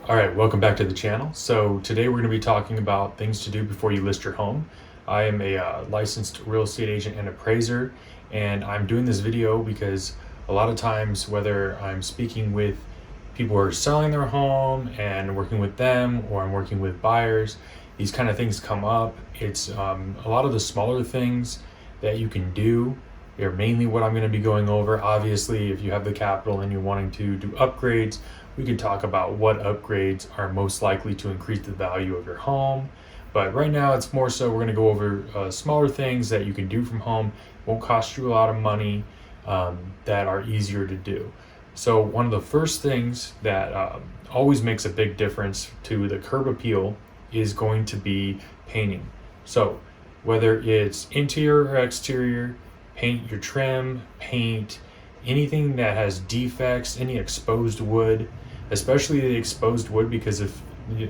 All right, welcome back to the channel. So today we're going to be talking about things to do before you list your home. I am a licensed real estate agent and appraiser, and I'm doing this video because a lot of times, whether I'm speaking with people who are selling their home and working with them, or I'm working with buyers, these kind of things come up. It's a lot of the smaller things that you can do are mainly what I'm going to be going over. Obviously, if you have the capital and you're wanting to do upgrades, we could talk about what upgrades are most likely to increase the value of your home. But right now, it's more so we're going to go over smaller things that you can do from home, won't cost you a lot of money, that are easier to do. So one of the first things that always makes a big difference to the curb appeal is going to be painting. So whether it's interior or exterior, paint your trim, paint anything that has defects, any exposed wood, especially the exposed wood, because if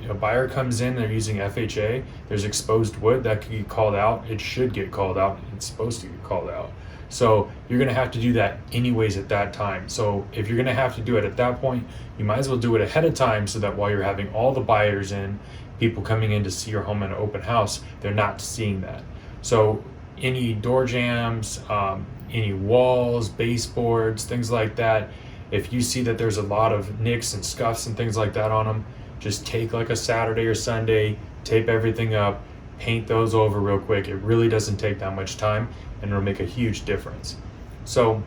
a buyer comes in, they're using FHA, there's exposed wood that could get called out. It should get called out. It's supposed to get called out. So you're going to have to do that anyways at that time. So if you're going to have to do it at that point, you might as well do it ahead of time so that while you're having all the buyers in, people coming in to see your home in an open house, they're not seeing that. So any door jams, any walls, baseboards, things like that, if you see that there's a lot of nicks and scuffs and things like that on them, just take like a Saturday or Sunday, tape everything up, paint those over real quick. It really doesn't take that much time, and it'll make a huge difference. So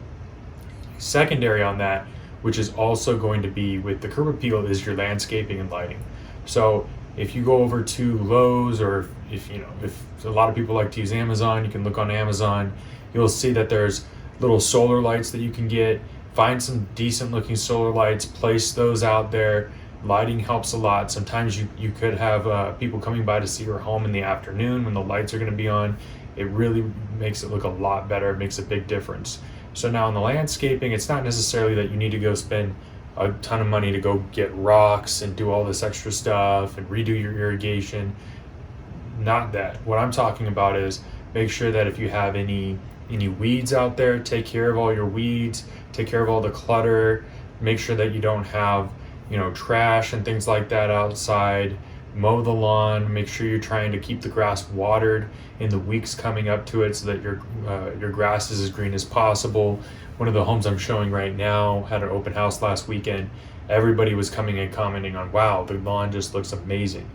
secondary on that, which is also going to be with the curb appeal, is your landscaping and lighting. So if you go over to Lowe's, or if a lot of people like to use Amazon, you can look on Amazon, you'll see that there's little solar lights that you can get. Find some decent looking solar lights, place those out there. Lighting helps a lot. Sometimes you could have people coming by to see your home in the afternoon when the lights are going to be on. It really makes it look a lot better. It makes a big difference. So now in the landscaping, it's not necessarily that you need to go spend a ton of money to go get rocks and do all this extra stuff and redo your irrigation. Not that. What I'm talking about is make sure that if you have any weeds out there, take care of all your weeds, take care of all the clutter, make sure that you don't have trash and things like that outside. Mow the lawn, make sure you're trying to keep the grass watered in the weeks coming up to it so that your grass is as green as possible. One of the homes I'm showing right now had an open house last weekend. Everybody was coming and commenting on, wow, the lawn just looks amazing.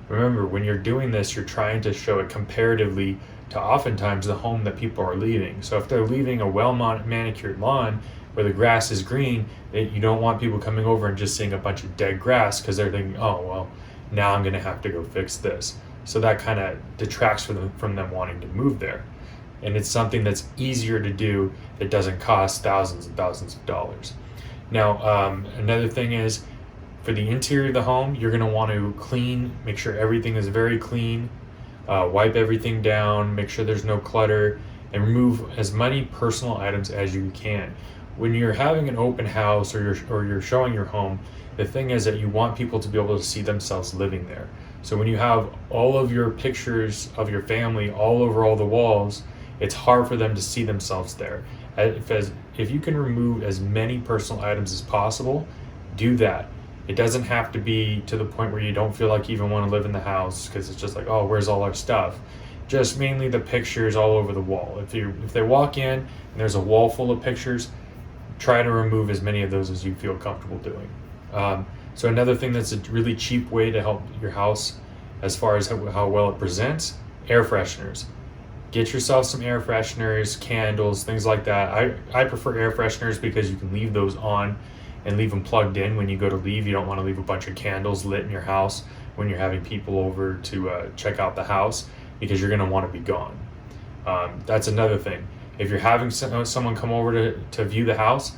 Remember, when you're doing this, you're trying to show it comparatively to oftentimes the home that people are leaving. So if they're leaving a well-manicured lawn where the grass is green, you don't want people coming over and just seeing a bunch of dead grass because they're thinking, oh, well, now I'm going to have to go fix this. So that kind of detracts from them wanting to move there. And it's something that's easier to do that doesn't cost thousands and thousands of dollars. Now, another thing is, for the interior of the home, you're going to want to clean, make sure everything is very clean, wipe everything down, make sure there's no clutter, and remove as many personal items as you can. When you're having an open house or you're showing your home, the thing is that you want people to be able to see themselves living there. So when you have all of your pictures of your family all over all the walls, it's hard for them to see themselves there. If you can remove as many personal items as possible, do that. It doesn't have to be to the point where you don't feel like you even want to live in the house because it's just like, oh, where's all our stuff? Just mainly the pictures all over the wall. If they walk in and there's a wall full of pictures, try to remove as many of those as you feel comfortable doing. So another thing that's a really cheap way to help your house as far as how well it presents, air fresheners. Get yourself some air fresheners, candles, things like that. I prefer air fresheners because you can leave those on and leave them plugged in when you go to leave. You don't want to leave a bunch of candles lit in your house when you're having people over to check out the house, because you're going to want to be gone. That's another thing. If you're having someone come over to view the house,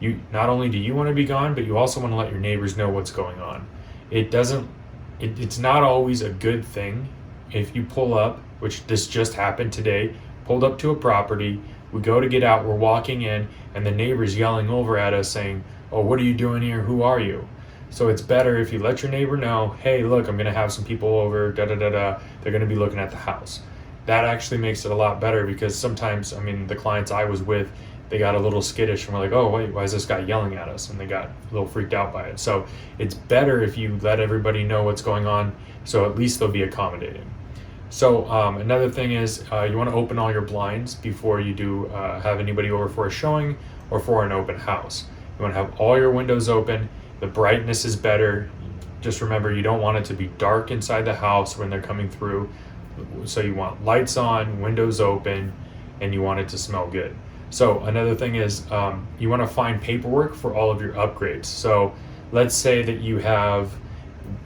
you not only do you want to be gone, but you also want to let your neighbors know what's going on. It's not always a good thing if you pull up, which this just happened today, pulled up to a property, we go to get out, we're walking in, and the neighbor's yelling over at us saying, oh, what are you doing here? Who are you? So it's better if you let your neighbor know, hey, look, I'm going to have some people over, da-da-da-da, they're going to be looking at the house. That actually makes it a lot better, because sometimes, the clients I was with, they got a little skittish and we're like, oh wait, why is this guy yelling at us? And they got a little freaked out by it. So it's better if you let everybody know what's going on, so at least they'll be accommodating. So another thing is you want to open all your blinds before you do have anybody over for a showing or for an open house. You want to have all your windows open. The brightness is better. Just remember, you don't want it to be dark inside the house when they're coming through. So you want lights on, windows open, and you want it to smell good. So another thing is you want to find paperwork for all of your upgrades. So let's say that you have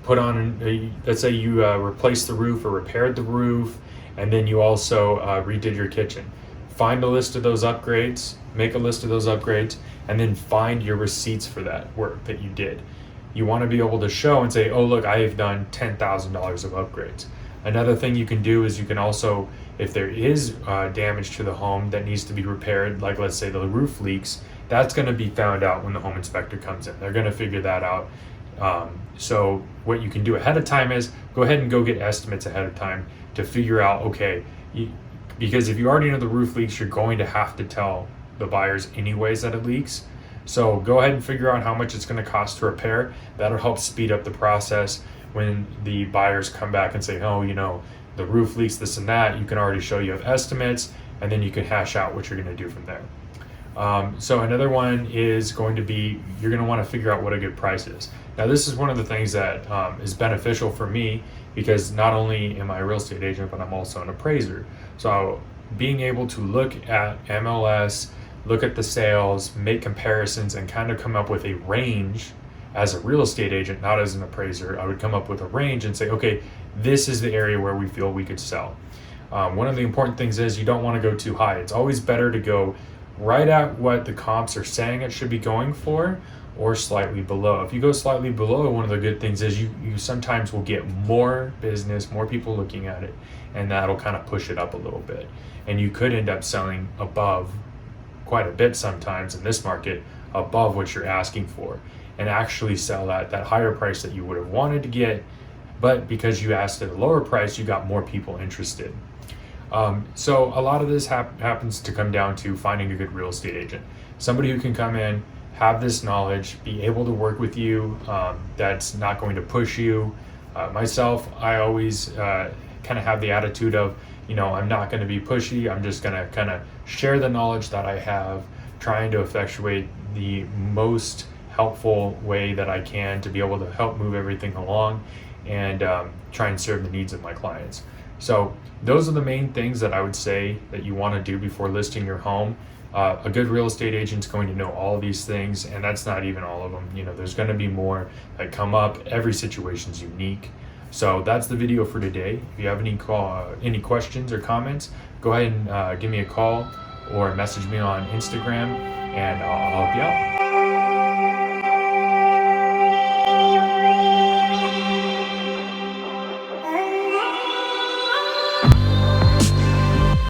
put on, let's say you replaced the roof or repaired the roof, and then you also redid your kitchen. Find a list of those upgrades, make a list of those upgrades, and then find your receipts for that work that you did. You want to be able to show and say, oh look, I have done $10,000 of upgrades. Another thing you can do is you can also, if there is damage to the home that needs to be repaired, like let's say the roof leaks, that's going to be found out when the home inspector comes in. They're going to figure that out. So what you can do ahead of time is go ahead and go get estimates ahead of time to figure out, okay, because if you already know the roof leaks, you're going to have to tell the buyers anyways that it leaks. So go ahead and figure out how much it's going to cost to repair. That'll help speed up the process. When the buyers come back and say, oh, you know, the roof leaks, this and that, you can already show you have estimates, and then you can hash out what you're going to do from there. So another one is going to be, you're going to want to figure out what a good price is. Now this is one of the things that is beneficial for me, because not only am I a real estate agent, but I'm also an appraiser. So being able to look at MLS, look at the sales, make comparisons, and kind of come up with a range. As a real estate agent, not as an appraiser, I would come up with a range and say, okay, this is the area where we feel we could sell. One of the important things is you don't want to go too high. It's always better to go right at what the comps are saying it should be going for, or slightly below. If you go slightly below, one of the good things is you sometimes will get more business, more people looking at it, and that'll kind of push it up a little bit. And you could end up selling above, quite a bit sometimes in this market, above what you're asking for, and actually sell at that higher price that you would have wanted to get, but because you asked at a lower price, you got more people interested. So a lot of this happens to come down to finding a good real estate agent, somebody who can come in, have this knowledge, be able to work with you, that's not going to push you. Myself, I always kind of have the attitude of, you know, I'm not going to be pushy. I'm just going to kind of share the knowledge that I have, trying to effectuate the most helpful way that I can to be able to help move everything along and try and serve the needs of my clients. So those are the main things that I would say that you want to do before listing your home. A good real estate agent is going to know all of these things, and that's not even all of them. You know, there's going to be more that come up. Every situation is unique. So that's the video for today. If you have any questions or comments, go ahead and give me a call or message me on Instagram, and I'll help you out.